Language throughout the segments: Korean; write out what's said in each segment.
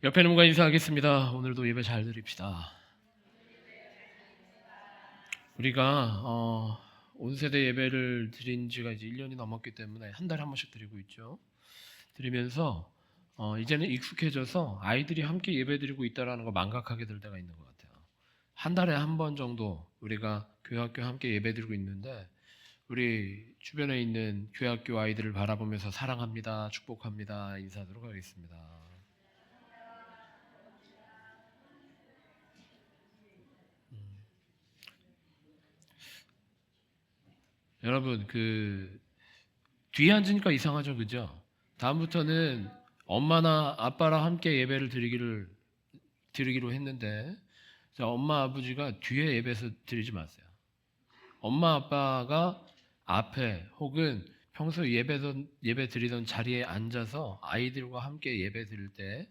옆에 분과 인사하겠습니다. 오늘도 예배 잘 드립시다. 우리가 온 세대 예배를 드린 지가 이제 1년이 넘었기 때문에 한 달에 한 번씩 드리고 있죠. 드리면서 이제는 익숙해져서 아이들이 함께 예배 드리고 있다라는 거 망각하게 될 때가 있는 것 같아요. 한 달에 한 번 정도 우리가 교회학교 함께 예배 드리고 있는데 우리 주변에 있는 교회학교 아이들을 바라보면서 사랑합니다, 축복합니다 인사드리도록 하겠습니다. 여러분 뒤에 앉으니까 이상하죠, 그죠? 다음부터는 엄마나 아빠랑 함께 예배를 드리기로 했는데, 자, 엄마 아버지가 뒤에 예배에서 드리지 마세요. 엄마 아빠가 앞에 혹은 평소 예배 드리던 자리에 앉아서 아이들과 함께 예배 드릴 때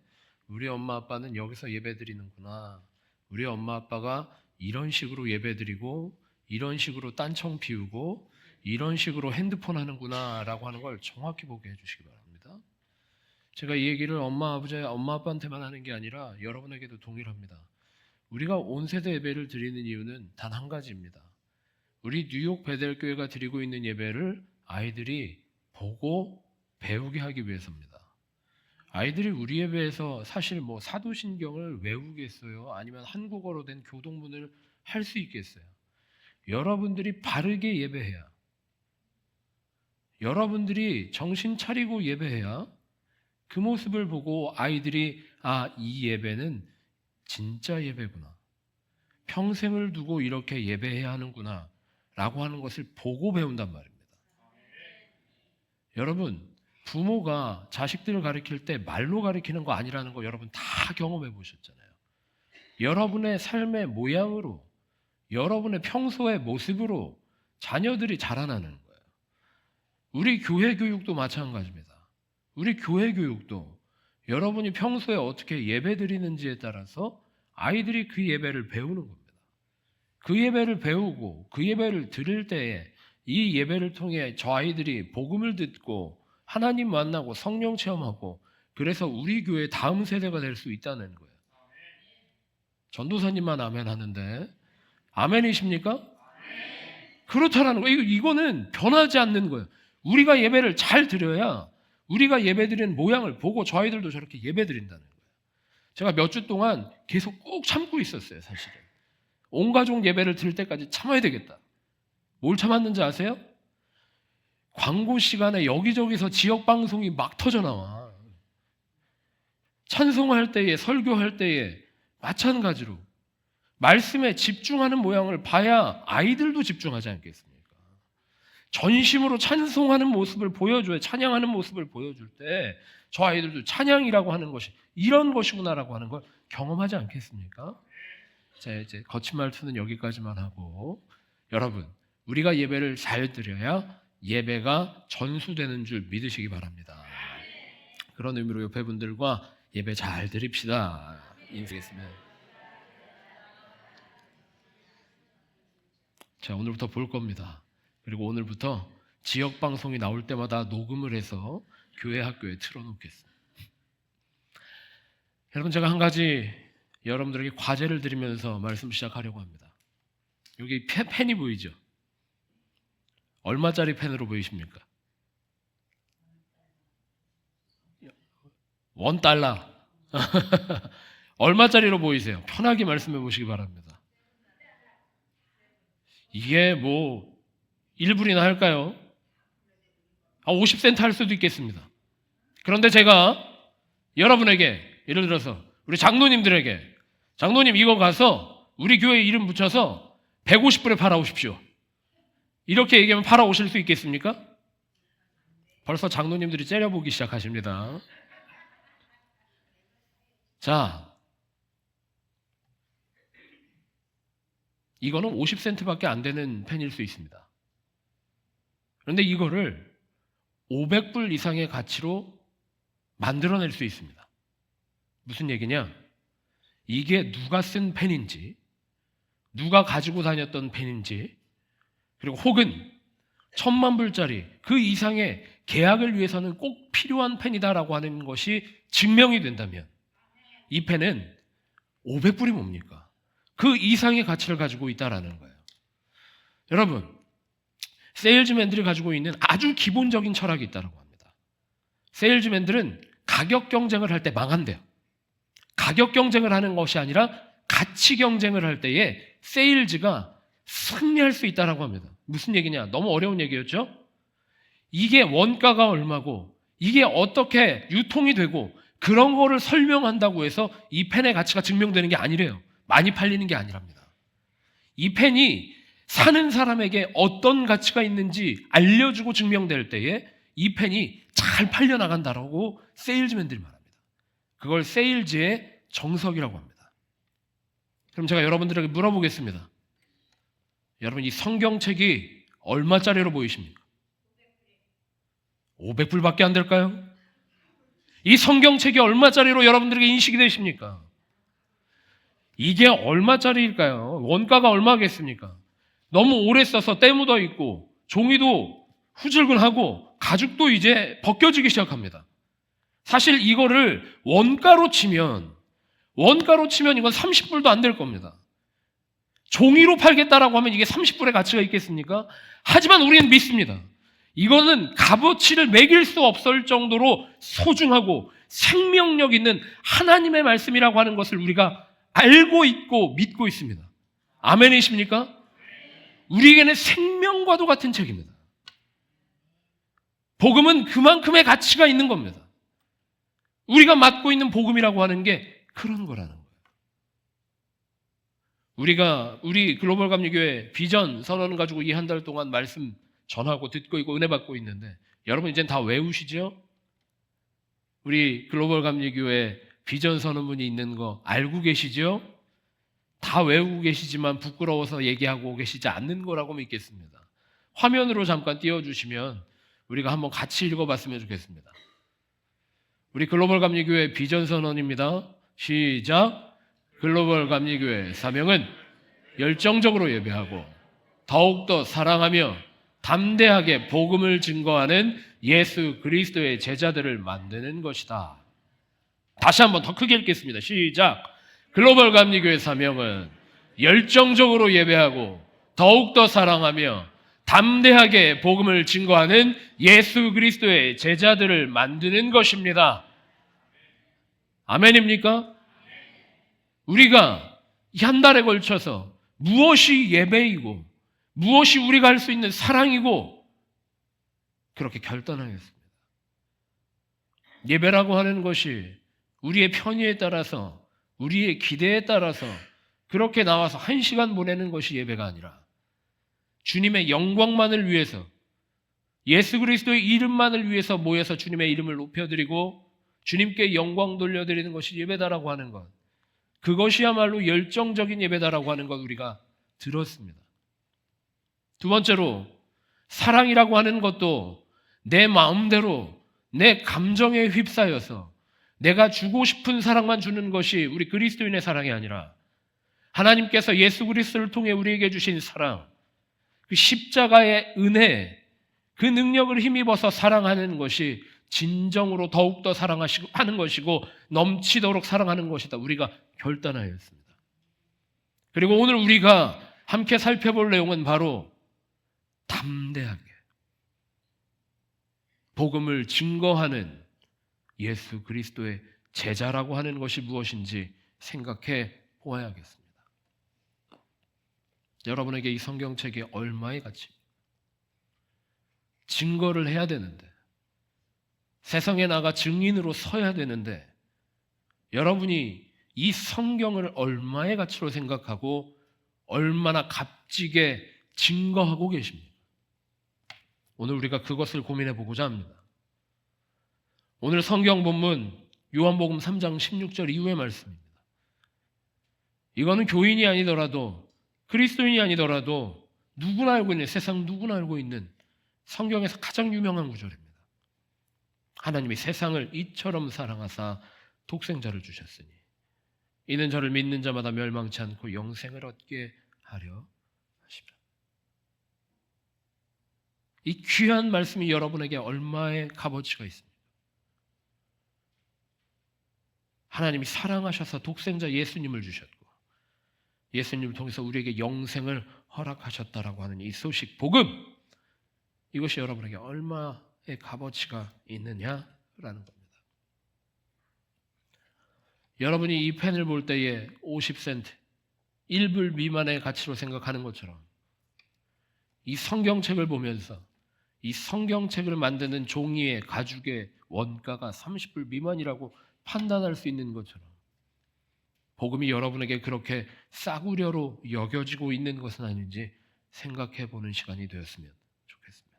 우리 엄마 아빠는 여기서 예배 드리는구나. 우리 엄마 아빠가 이런 식으로 예배 드리고 이런 식으로 딴청 피우고 이런 식으로 핸드폰 하는구나 라고 하는 걸 정확히 보게 해주시기 바랍니다. 제가 이 얘기를 엄마 아빠한테만 하는 게 아니라 여러분에게도 동일합니다. 우리가 온 세대 예배를 드리는 이유는 단 한 가지입니다. 우리 뉴욕 베델교회가 드리고 있는 예배를 아이들이 보고 배우게 하기 위해서입니다. 아이들이 우리 예배에서 사실 사도신경을 외우겠어요? 아니면 한국어로 된 교동문을 할 수 있겠어요? 여러분들이 바르게 예배해야, 여러분들이 정신 차리고 예배해야 그 모습을 보고 아이들이 이 예배는 진짜 예배구나. 평생을 두고 이렇게 예배해야 하는구나 라고 하는 것을 보고 배운단 말입니다. 여러분, 부모가 자식들을 가르칠 때 말로 가르치는 거 아니라는 거 여러분 다 경험해 보셨잖아요. 여러분의 삶의 모양으로, 여러분의 평소의 모습으로 자녀들이 자라나는 거예요. 우리 교회 교육도 마찬가지입니다. 우리 교회 교육도 여러분이 평소에 어떻게 예배 드리는지에 따라서 아이들이 그 예배를 배우는 겁니다. 그 예배를 배우고 그 예배를 드릴 때에 이 예배를 통해 저 아이들이 복음을 듣고 하나님 만나고 성령 체험하고 그래서 우리 교회 다음 세대가 될 수 있다는 거예요. 전도사님만 아멘 하는데 아멘이십니까? 그렇다라는 거예요. 이거는 변하지 않는 거예요. 우리가 예배를 잘 드려야 우리가 예배 드리는 모양을 보고 저 아이들도 저렇게 예배 드린다는 거예요. 제가 몇 주 동안 계속 꾹 참고 있었어요, 사실은. 온 가족 예배를 드릴 때까지 참아야 되겠다. 뭘 참았는지 아세요? 광고 시간에 여기저기서 지역 방송이 막 터져 나와. 찬송할 때에, 설교할 때에 마찬가지로 말씀에 집중하는 모양을 봐야 아이들도 집중하지 않겠습니까? 전심으로 찬송하는 모습을 보여줘야, 찬양하는 모습을 보여줄 때 저 아이들도 찬양이라고 하는 것이 이런 것이구나라고 하는 걸 경험하지 않겠습니까? 자, 이제 거친 말투는 여기까지만 하고, 여러분, 우리가 예배를 잘 드려야 예배가 전수되는 줄 믿으시기 바랍니다. 그런 의미로 옆에 분들과 예배 잘 드립시다 인사드리겠습니다. 자, 오늘부터 볼 겁니다. 그리고 오늘부터 지역 방송이 나올 때마다 녹음을 해서 교회 학교에 틀어놓겠습니다. 여러분, 제가 한 가지 여러분들에게 과제를 드리면서 말씀 시작하려고 합니다. 여기 펜이 보이죠? 얼마짜리 펜으로 보이십니까? $1. 얼마짜리로 보이세요? 편하게 말씀해 보시기 바랍니다. 이게 1불이나 할까요? 50센트 할 수도 있겠습니다. 그런데 제가 여러분에게, 예를 들어서 우리 장로님들에게, 장로님 이거 가서 우리 교회 이름 붙여서 150불에 팔아오십시오, 이렇게 얘기하면 팔아오실 수 있겠습니까? 벌써 장로님들이 째려보기 시작하십니다. 자, 이거는 50센트밖에 안 되는 펜일 수 있습니다. 그런데 이거를 500불 이상의 가치로 만들어낼 수 있습니다. 무슨 얘기냐? 이게 누가 쓴 펜인지, 누가 가지고 다녔던 펜인지, 그리고 혹은 10,000불짜리 그 이상의 계약을 위해서는 꼭 필요한 펜이다라고 하는 것이 증명이 된다면 이 펜은 500불이 뭡니까? 그 이상의 가치를 가지고 있다라는 거예요. 여러분, 세일즈맨들이 가지고 있는 아주 기본적인 철학이 있다고 합니다. 세일즈맨들은 가격 경쟁을 할 때 망한대요. 가격 경쟁을 하는 것이 아니라 가치 경쟁을 할 때에 세일즈가 승리할 수 있다고 합니다. 무슨 얘기냐? 너무 어려운 얘기였죠? 이게 원가가 얼마고 이게 어떻게 유통이 되고 그런 거를 설명한다고 해서 이 펜의 가치가 증명되는 게 아니래요. 많이 팔리는 게 아니랍니다. 이 펜이 사는 사람에게 어떤 가치가 있는지 알려주고 증명될 때에 이 펜이 잘 팔려나간다라고 세일즈맨들이 말합니다. 그걸 세일즈의 정석이라고 합니다. 그럼 제가 여러분들에게 물어보겠습니다. 여러분, 이 성경책이 얼마짜리로 보이십니까? 500불밖에 안 될까요? 이 성경책이 얼마짜리로 여러분들에게 인식이 되십니까? 이게 얼마짜리일까요? 원가가 얼마겠습니까? 너무 오래 써서 때 묻어 있고 종이도 후줄근하고 가죽도 이제 벗겨지기 시작합니다. 사실 이거를 원가로 치면 이건 30불도 안 될 겁니다. 종이로 팔겠다라고 하면 이게 30불의 가치가 있겠습니까? 하지만 우리는 믿습니다. 이거는 값어치를 매길 수 없을 정도로 소중하고 생명력 있는 하나님의 말씀이라고 하는 것을 우리가 알고 있고 믿고 있습니다. 아멘이십니까? 우리에게는 생명과도 같은 책입니다. 복음은 그만큼의 가치가 있는 겁니다. 우리가 맡고 있는 복음이라고 하는 게 그런 거라는 거예요. 우리 글로벌 감리교회 비전 선언 가지고 이 한 달 동안 말씀 전하고 듣고 있고 은혜 받고 있는데 여러분 이제는 다 외우시죠? 우리 글로벌 감리교회 비전 선언문이 있는 거 알고 계시죠? 다 외우고 계시지만 부끄러워서 얘기하고 계시지 않는 거라고 믿겠습니다. 화면으로 잠깐 띄워주시면 우리가 한번 같이 읽어봤으면 좋겠습니다. 우리 글로벌 감리교회 비전 선언입니다. 시작. 글로벌 감리교회 사명은 열정적으로 예배하고 더욱더 사랑하며 담대하게 복음을 증거하는 예수 그리스도의 제자들을 만드는 것이다. 다시 한번 더 크게 읽겠습니다. 시작. 글로벌 감리교회 사명은 열정적으로 예배하고 더욱더 사랑하며 담대하게 복음을 증거하는 예수 그리스도의 제자들을 만드는 것입니다. 아멘입니까? 우리가 이 한 달에 걸쳐서 무엇이 예배이고 무엇이 우리가 할 수 있는 사랑이고 그렇게 결단하겠습니다. 예배라고 하는 것이 우리의 편의에 따라서 우리의 기대에 따라서 그렇게 나와서 1시간 보내는 것이 예배가 아니라 주님의 영광만을 위해서 예수 그리스도의 이름만을 위해서 모여서 주님의 이름을 높여드리고 주님께 영광 돌려드리는 것이 예배다라고 하는 것, 그것이야말로 열정적인 예배다라고 하는 것 우리가 들었습니다. 두 번째로 사랑이라고 하는 것도 내 마음대로 내 감정에 휩싸여서 내가 주고 싶은 사랑만 주는 것이 우리 그리스도인의 사랑이 아니라 하나님께서 예수 그리스도를 통해 우리에게 주신 사랑, 그 십자가의 은혜, 그 능력을 힘입어서 사랑하는 것이 진정으로 더욱더 사랑하는 것이고 넘치도록 사랑하는 것이다. 우리가 결단하였습니다. 그리고 오늘 우리가 함께 살펴볼 내용은 바로 담대하게 복음을 증거하는 예수 그리스도의 제자라고 하는 것이 무엇인지 생각해 보아야겠습니다. 여러분에게 이 성경책이 얼마의 가치, 증거를 해야 되는데 세상에 나가 증인으로 서야 되는데 여러분이 이 성경을 얼마의 가치로 생각하고 얼마나 값지게 증거하고 계십니까? 오늘 우리가 그것을 고민해 보고자 합니다. 오늘 성경 본문 요한복음 3장 16절 이후의 말씀입니다. 이거는 교인이 아니더라도 그리스도인이 아니더라도 누구나 알고 있는, 세상 누구나 알고 있는 성경에서 가장 유명한 구절입니다. 하나님이 세상을 이처럼 사랑하사 독생자를 주셨으니 이는 저를 믿는 자마다 멸망치 않고 영생을 얻게 하려 하십니다. 이 귀한 말씀이 여러분에게 얼마의 값어치가 있습니까? 하나님이 사랑하셔서 독생자 예수님을 주셨고 예수님을 통해서 우리에게 영생을 허락하셨다라고 하는 이 소식, 복음, 이것이 여러분에게 얼마의 값어치가 있느냐라는 겁니다. 여러분이 이 펜을 볼 때에 50센트, 1불 미만의 가치로 생각하는 것처럼 이 성경책을 보면서 이 성경책을 만드는 종이의 가죽의 원가가 30불 미만이라고 판단할 수 있는 것처럼 복음이 여러분에게 그렇게 싸구려로 여겨지고 있는 것은 아닌지 생각해 보는 시간이 되었으면 좋겠습니다.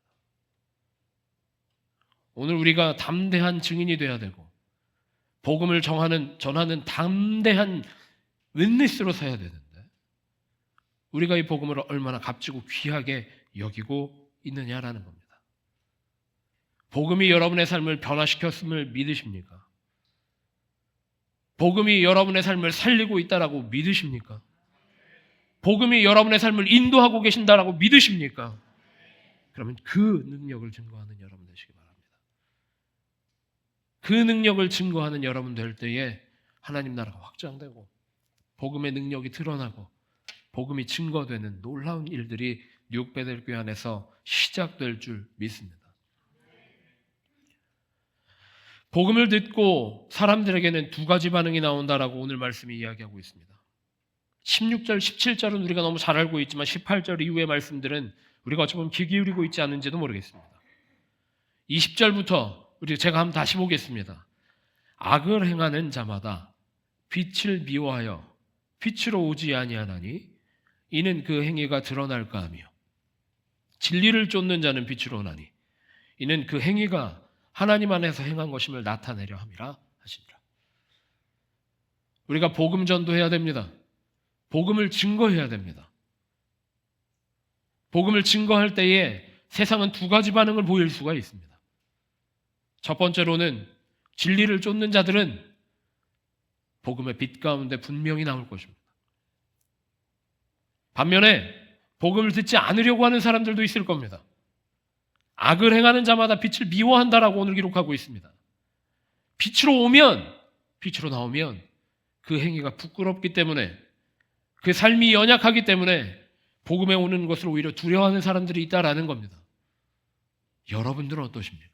오늘 우리가 담대한 증인이 되어야 되고 복음을 전하는 담대한 윈니스로 서야 되는데 우리가 이 복음을 얼마나 값지고 귀하게 여기고 있느냐라는 겁니다. 복음이 여러분의 삶을 변화시켰음을 믿으십니까? 복음이 여러분의 삶을 살리고 있다라고 믿으십니까? 복음이 여러분의 삶을 인도하고 계신다라고 믿으십니까? 그러면 그 능력을 증거하는 여러분 되시기 바랍니다. 그 능력을 증거하는 여러분 될 때에 하나님 나라가 확장되고 복음의 능력이 드러나고 복음이 증거되는 놀라운 일들이 뉴욕베델교회 안에서 시작될 줄 믿습니다. 복음을 듣고 사람들에게는 두 가지 반응이 나온다라고 오늘 말씀이 이야기하고 있습니다. 16절, 17절은 우리가 너무 잘 알고 있지만 18절 이후의 말씀들은 우리가 어찌 보면 귀 기울이고 있지 않은지도 모르겠습니다. 20절부터 제가 한번 다시 보겠습니다. 악을 행하는 자마다 빛을 미워하여 빛으로 오지 아니하나니 이는 그 행위가 드러날까 하며 진리를 쫓는 자는 빛으로 오나니 이는 그 행위가 하나님 안에서 행한 것임을 나타내려 함이라 하시니라. 우리가 복음 전도해야 됩니다. 복음을 증거해야 됩니다. 복음을 증거할 때에 세상은 두 가지 반응을 보일 수가 있습니다. 첫 번째로는 진리를 쫓는 자들은 복음의 빛 가운데 분명히 나올 것입니다. 반면에 복음을 듣지 않으려고 하는 사람들도 있을 겁니다. 악을 행하는 자마다 빛을 미워한다라고 오늘 기록하고 있습니다. 빛으로 오면, 빛으로 나오면 그 행위가 부끄럽기 때문에 그 삶이 연약하기 때문에 복음에 오는 것을 오히려 두려워하는 사람들이 있다라는 겁니다. 여러분들은 어떠십니까?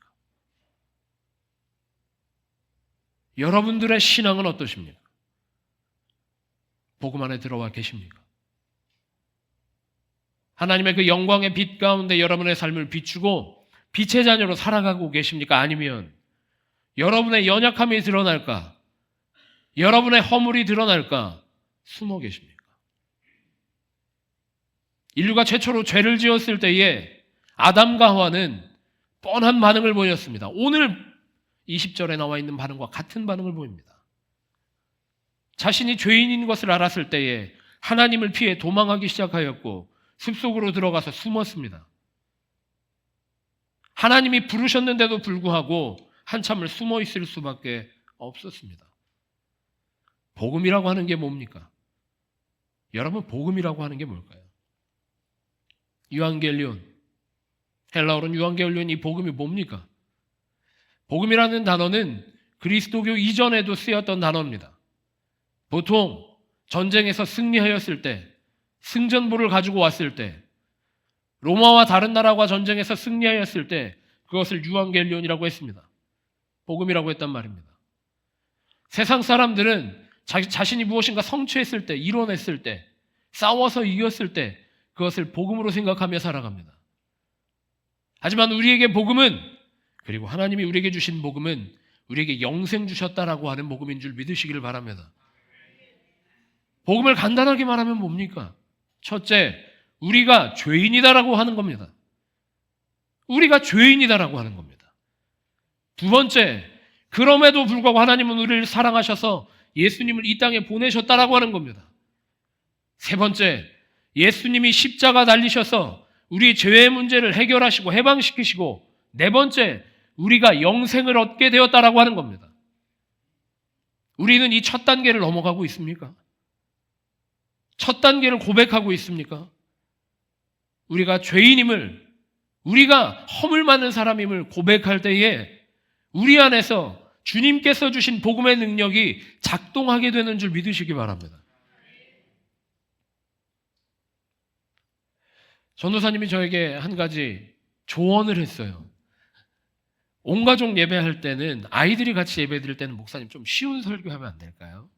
여러분들의 신앙은 어떠십니까? 복음 안에 들어와 계십니까? 하나님의 그 영광의 빛 가운데 여러분의 삶을 비추고 빛의 자녀로 살아가고 계십니까? 아니면 여러분의 연약함이 드러날까? 여러분의 허물이 드러날까? 숨어 계십니까? 인류가 최초로 죄를 지었을 때에 아담과 하와는 뻔한 반응을 보였습니다. 오늘 20절에 나와 있는 반응과 같은 반응을 보입니다. 자신이 죄인인 것을 알았을 때에 하나님을 피해 도망하기 시작하였고 숲속으로 들어가서 숨었습니다. 하나님이 부르셨는데도 불구하고 한참을 숨어 있을 수밖에 없었습니다. 복음이라고 하는 게 뭡니까? 여러분, 복음이라고 하는 게 뭘까요? 유앙겔리온, 헬라어로는 유앙겔리온, 이 복음이 뭡니까? 복음이라는 단어는 그리스도교 이전에도 쓰였던 단어입니다. 보통 전쟁에서 승리하였을 때, 승전보를 가지고 왔을 때, 로마와 다른 나라와 전쟁에서 승리하였을 때 그것을 유앙겔리온이라고 했습니다. 복음이라고 했단 말입니다. 세상 사람들은 자신이 무엇인가 성취했을 때, 이뤄냈을 때, 싸워서 이겼을 때 그것을 복음으로 생각하며 살아갑니다. 하지만 우리에게 복음은, 그리고 하나님이 우리에게 주신 복음은 우리에게 영생 주셨다라고 하는 복음인 줄 믿으시기를 바랍니다. 복음을 간단하게 말하면 뭡니까? 첫째, 우리가 죄인이다라고 하는 겁니다. 우리가 죄인이다라고 하는 겁니다. 두 번째, 그럼에도 불구하고 하나님은 우리를 사랑하셔서 예수님을 이 땅에 보내셨다라고 하는 겁니다. 세 번째, 예수님이 십자가 달리셔서 우리 죄의 문제를 해결하시고 해방시키시고, 네 번째, 우리가 영생을 얻게 되었다라고 하는 겁니다. 우리는 이 첫 단계를 넘어가고 있습니까? 첫 단계를 고백하고 있습니까? 우리가 죄인임을, 우리가 허물 많은 사람임을 고백할 때에 우리 안에서 주님께서 주신 복음의 능력이 작동하게 되는 줄 믿으시기 바랍니다. 전도사님이 저에게 한 가지 조언을 했어요. 온 가족 예배할 때는, 아이들이 같이 예배 드릴 때는 목사님 좀 쉬운 설교하면 안 될까요?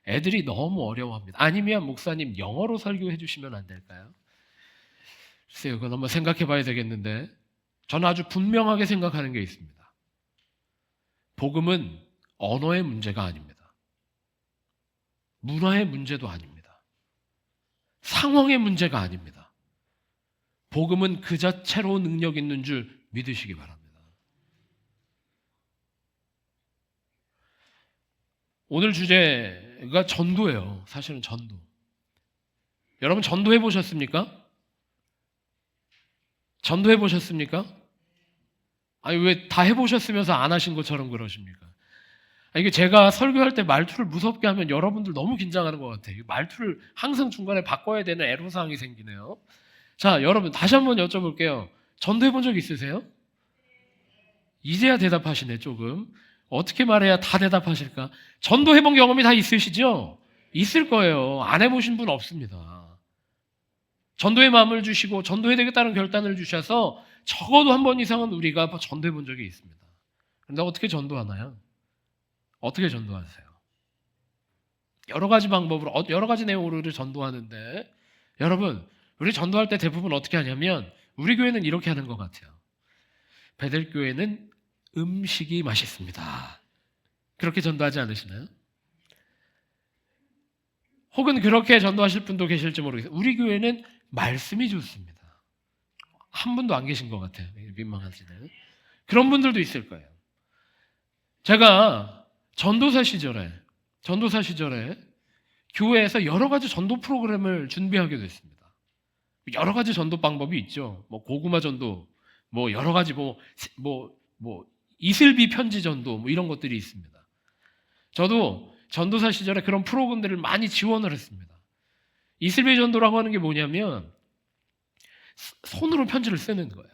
애들이 너무 어려워합니다. 아니면 목사님 영어로 설교해 주시면 안 될까요? 글쎄요, 그건 한번 생각해 봐야 되겠는데, 저는 아주 분명하게 생각하는 게 있습니다. 복음은 언어의 문제가 아닙니다. 문화의 문제도 아닙니다. 상황의 문제가 아닙니다. 복음은 그 자체로 능력 있는 줄 믿으시기 바랍니다. 오늘 주제가 전도예요. 사실은 전도. 여러분 전도해 보셨습니까? 전도해 보셨습니까? 아니 왜 다 해보셨으면서 안 하신 것처럼 그러십니까? 이게 제가 설교할 때 말투를 무섭게 하면 여러분들 너무 긴장하는 것 같아요. 말투를 항상 중간에 바꿔야 되는 애로사항이 생기네요. 자, 여러분 다시 한번 여쭤볼게요. 전도해 본 적 있으세요? 이제야 대답하시네. 조금 어떻게 말해야 다 대답하실까? 전도해 본 경험이 다 있으시죠? 있을 거예요. 안 해보신 분 없습니다. 전도의 마음을 주시고 전도해야 되겠다는 결단을 주셔서 적어도 한 번 이상은 우리가 전도해 본 적이 있습니다. 그런데 어떻게 전도하나요? 어떻게 전도하세요? 여러 가지 방법으로, 여러 가지 내용으로 우리를 전도하는데, 여러분 우리 전도할 때 대부분 어떻게 하냐면, 우리 교회는 이렇게 하는 것 같아요. 베델교회는 음식이 맛있습니다. 그렇게 전도하지 않으시나요? 혹은 그렇게 전도하실 분도 계실지 모르겠어요. 우리 교회는 말씀이 좋습니다. 한 분도 안 계신 것 같아요. 민망하시네요. 그런 분들도 있을 거예요. 제가 전도사 시절에 교회에서 여러 가지 전도 프로그램을 준비하게 됐습니다. 여러 가지 전도 방법이 있죠. 뭐 고구마 전도, 뭐 여러 가지 이슬비 편지 전도, 뭐 이런 것들이 있습니다. 저도 전도사 시절에 그런 프로그램들을 많이 지원을 했습니다. 이슬비 전도라고 하는 게 뭐냐면 손으로 편지를 쓰는 거예요.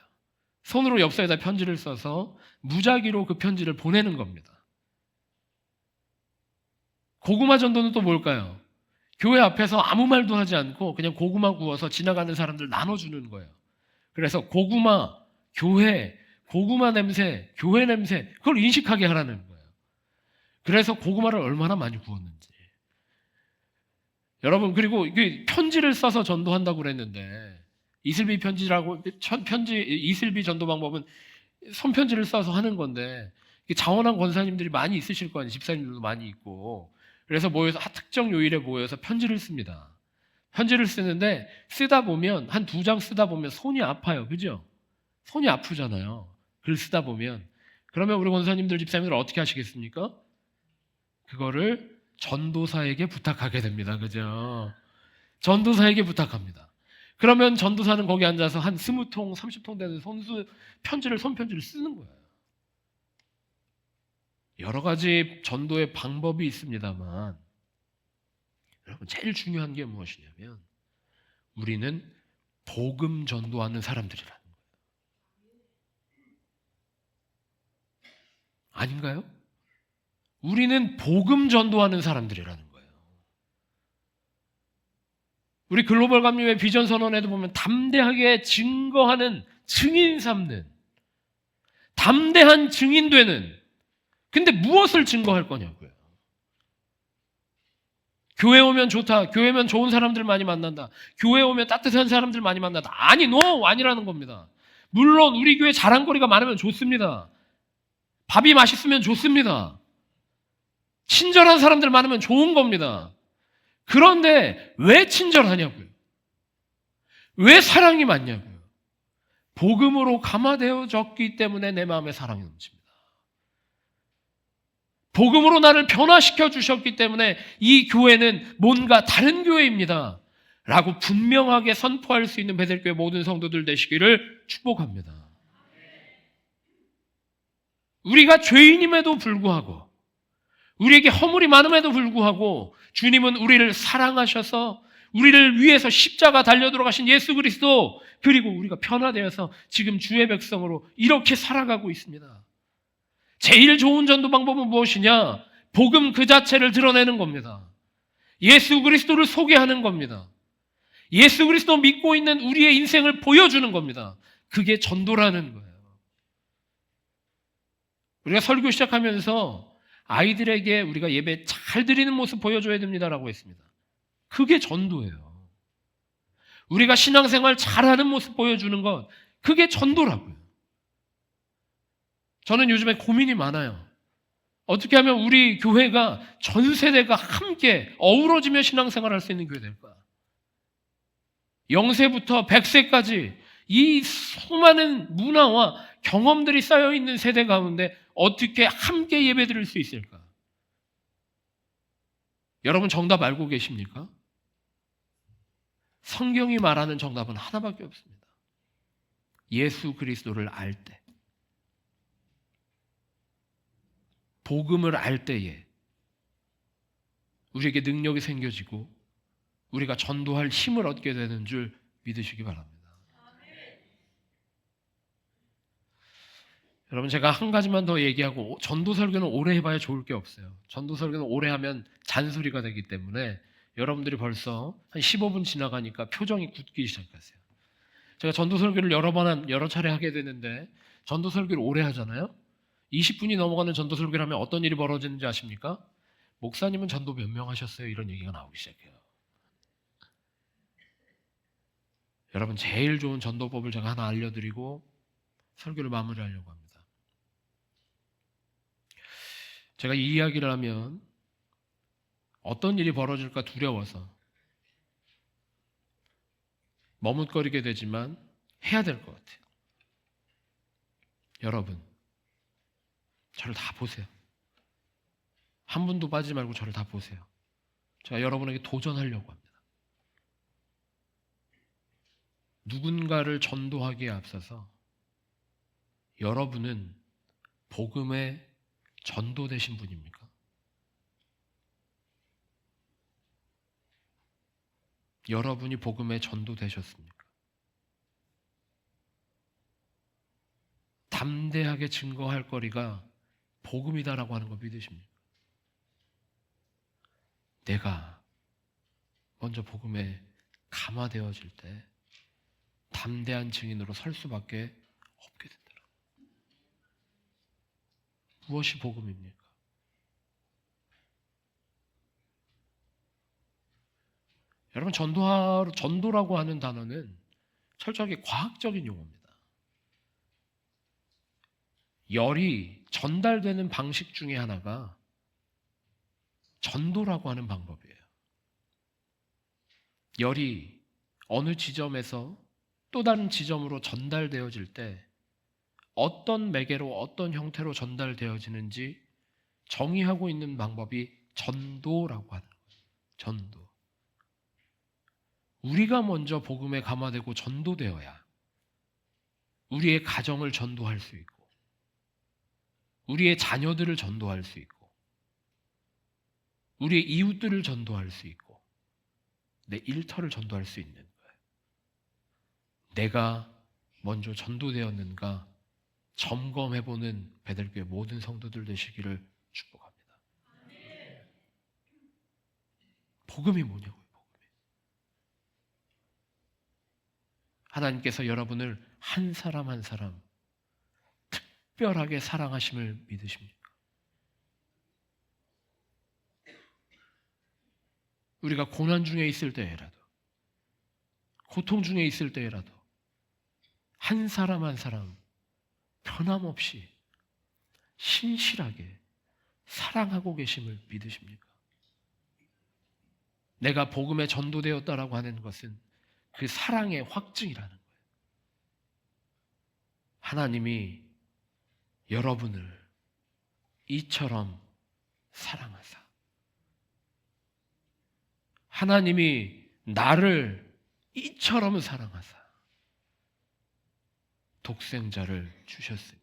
손으로 엽서에다 편지를 써서 무작위로 그 편지를 보내는 겁니다. 고구마 전도는 또 뭘까요? 교회 앞에서 아무 말도 하지 않고 그냥 고구마 구워서 지나가는 사람들 나눠주는 거예요. 그래서 고구마, 교회, 고구마 냄새, 교회 냄새, 그걸 인식하게 하라는 거예요. 그래서 고구마를 얼마나 많이 구웠는지. 여러분, 그리고 편지를 써서 전도한다고 그랬는데, 이슬비 이슬비 전도 방법은 손편지를 써서 하는 건데, 자원한 권사님들이 많이 있으실 거 아니에요. 집사님들도 많이 있고. 그래서 모여서 특정 요일에 모여서 편지를 씁니다. 편지를 쓰는데 쓰다 보면 한 2장 쓰다 보면 손이 아파요. 그죠? 손이 아프잖아요. 글 쓰다 보면. 그러면 우리 권사님들 집사님들 어떻게 하시겠습니까? 그거를 전도사에게 부탁하게 됩니다. 그죠? 전도사에게 부탁합니다. 그러면 전도사는 거기 앉아서 한 20통, 30통 되는 손편지를 쓰는 거예요. 여러 가지 전도의 방법이 있습니다만, 여러분 제일 중요한 게 무엇이냐면, 우리는 복음 전도하는 사람들이라는 거예요. 아닌가요? 우리는 복음 전도하는 사람들이라는 거예요. 우리 글로벌 감리회 비전 선언에도 보면 담대하게 증거하는, 증인 삼는, 담대한 증인 되는. 근데 무엇을 증거할 거냐고요. 교회 오면 좋다. 교회 오면 좋은 사람들 많이 만난다. 교회 오면 따뜻한 사람들 많이 만난다. 아니, 아니라는 겁니다. 물론 우리 교회 자랑거리가 많으면 좋습니다. 밥이 맛있으면 좋습니다. 친절한 사람들 많으면 좋은 겁니다. 그런데 왜 친절하냐고요? 왜 사랑이 많냐고요? 복음으로 감화되어졌기 때문에 내 마음에 사랑이 넘칩니다. 복음으로 나를 변화시켜 주셨기 때문에 이 교회는 뭔가 다른 교회입니다 라고 분명하게 선포할 수 있는 베델교회 모든 성도들 되시기를 축복합니다. 우리가 죄인임에도 불구하고, 우리에게 허물이 많음에도 불구하고 주님은 우리를 사랑하셔서 우리를 위해서 십자가 달려 들어가신 예수 그리스도, 그리고 우리가 변화되어서 지금 주의 백성으로 이렇게 살아가고 있습니다. 제일 좋은 전도 방법은 무엇이냐? 복음 그 자체를 드러내는 겁니다. 예수 그리스도를 소개하는 겁니다. 예수 그리스도 믿고 있는 우리의 인생을 보여주는 겁니다. 그게 전도라는 거예요. 우리가 설교 시작하면서 아이들에게 우리가 예배 잘 드리는 모습 보여줘야 됩니다라고 했습니다. 그게 전도예요. 우리가 신앙생활 잘하는 모습 보여주는 것, 그게 전도라고요. 저는 요즘에 고민이 많아요. 어떻게 하면 우리 교회가 전 세대가 함께 어우러지며 신앙생활을 할 수 있는 교회 될까? 0세부터 100세까지 이 수많은 문화와 경험들이 쌓여있는 세대 가운데 어떻게 함께 예배드릴 수 있을까? 여러분 정답 알고 계십니까? 성경이 말하는 정답은 하나밖에 없습니다. 예수 그리스도를 알 때, 복음을 알 때에 우리에게 능력이 생겨지고 우리가 전도할 힘을 얻게 되는 줄 믿으시기 바랍니다. 여러분 제가 한 가지만 더 얘기하고, 전도 설교는 오래 해봐야 좋을 게 없어요. 전도 설교는 오래 하면 잔소리가 되기 때문에 여러분들이 벌써 한 15분 지나가니까 표정이 굳기 시작하세요. 제가 전도 설교를 여러 차례 하게 되는데, 전도 설교를 오래 하잖아요. 20분이 넘어가는 전도 설교를 하면 어떤 일이 벌어지는지 아십니까? 목사님은 전도 몇 명 하셨어요? 이런 얘기가 나오기 시작해요. 여러분 제일 좋은 전도법을 제가 하나 알려드리고 설교를 마무리하려고 합니다. 제가 이 이야기를 하면 어떤 일이 벌어질까 두려워서 머뭇거리게 되지만 해야 될 것 같아요. 여러분, 저를 다 보세요. 한 분도 빠지지 말고 저를 다 보세요. 제가 여러분에게 도전하려고 합니다. 누군가를 전도하기에 앞서서 여러분은 복음의 전도되신 분입니까? 여러분이 복음의 전도되셨습니까? 담대하게 증거할 거리가 복음이다라고 하는 거 믿으십니까? 내가 먼저 복음에 감화되어질 때 담대한 증인으로 설 수밖에 없게 된다. 무엇이 복음입니까? 여러분 전도라고 하는 단어는 철저하게 과학적인 용어입니다. 열이 전달되는 방식 중에 하나가 전도라고 하는 방법이에요. 열이 어느 지점에서 또 다른 지점으로 전달되어질 때 어떤 매개로 어떤 형태로 전달되어지는지 정의하고 있는 방법이 전도라고 하는 거예요. 전도. 우리가 먼저 복음에 감화되고 전도되어야 우리의 가정을 전도할 수 있고 우리의 자녀들을 전도할 수 있고 우리의 이웃들을 전도할 수 있고 내 일터를 전도할 수 있는 거예요. 내가 먼저 전도되었는가 점검해보는 베들교회 모든 성도들 되시기를 축복합니다. 복음이 뭐냐고요? 복음이. 하나님께서 여러분을 한 사람 한 사람 특별하게 사랑하심을 믿으십니까? 우리가 고난 중에 있을 때라도 고통 중에 있을 때라도 한 사람 한 사람 변함없이 신실하게 사랑하고 계심을 믿으십니까? 내가 복음에 전도되었다라고 하는 것은 그 사랑의 확증이라는 거예요. 하나님이 여러분을 이처럼 사랑하사 하나님이 나를 이처럼 사랑하사 독생자를 주셨으니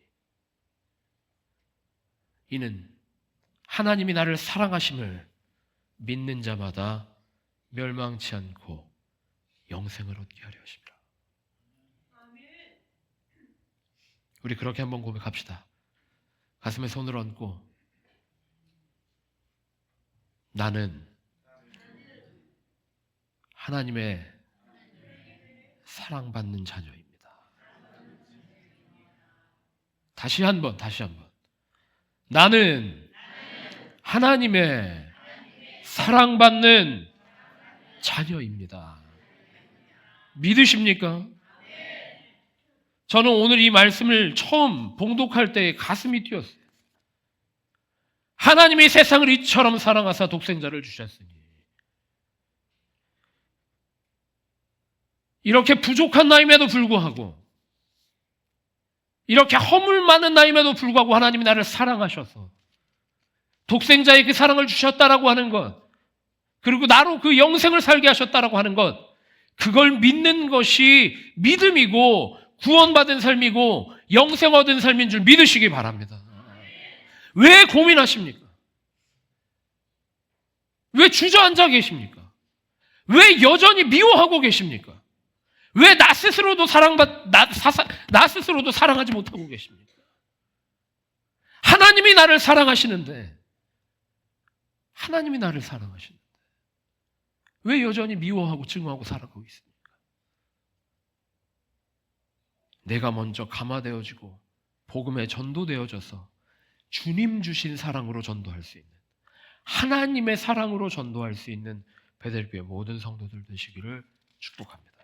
이는 하나님이 나를 사랑하심을 믿는 자마다 멸망치 않고 영생을 얻게 하려 하십니다. 우리 그렇게 한번 고백합시다. 가슴에 손을 얹고 나는 하나님의 사랑받는 자녀입니다. 다시 한번 나는 하나님의 사랑받는 자녀입니다. 믿으십니까? 저는 오늘 이 말씀을 처음 봉독할 때 가슴이 뛰었어요. 하나님이 세상을 이처럼 사랑하사 독생자를 주셨으니 이렇게 부족한 나임에도 불구하고 이렇게 허물 많은 나임에도 불구하고 하나님이 나를 사랑하셔서 독생자의 그 사랑을 주셨다라고 하는 것, 그리고 나로 그 영생을 살게 하셨다라고 하는 것, 그걸 믿는 것이 믿음이고 구원받은 삶이고 영생 얻은 삶인 줄 믿으시기 바랍니다. 왜 고민하십니까? 왜 주저앉아 계십니까? 왜 여전히 미워하고 계십니까? 왜 나 스스로도 사랑하지 못하고 계십니까? 하나님이 나를 사랑하시는데 왜 여전히 미워하고 증오하고 살아가고 있습니까? 내가 먼저 감화되어지고 복음에 전도되어져서 주님 주신 사랑으로 전도할 수 있는, 하나님의 사랑으로 전도할 수 있는 베델교회 모든 성도들 되시기를 축복합니다.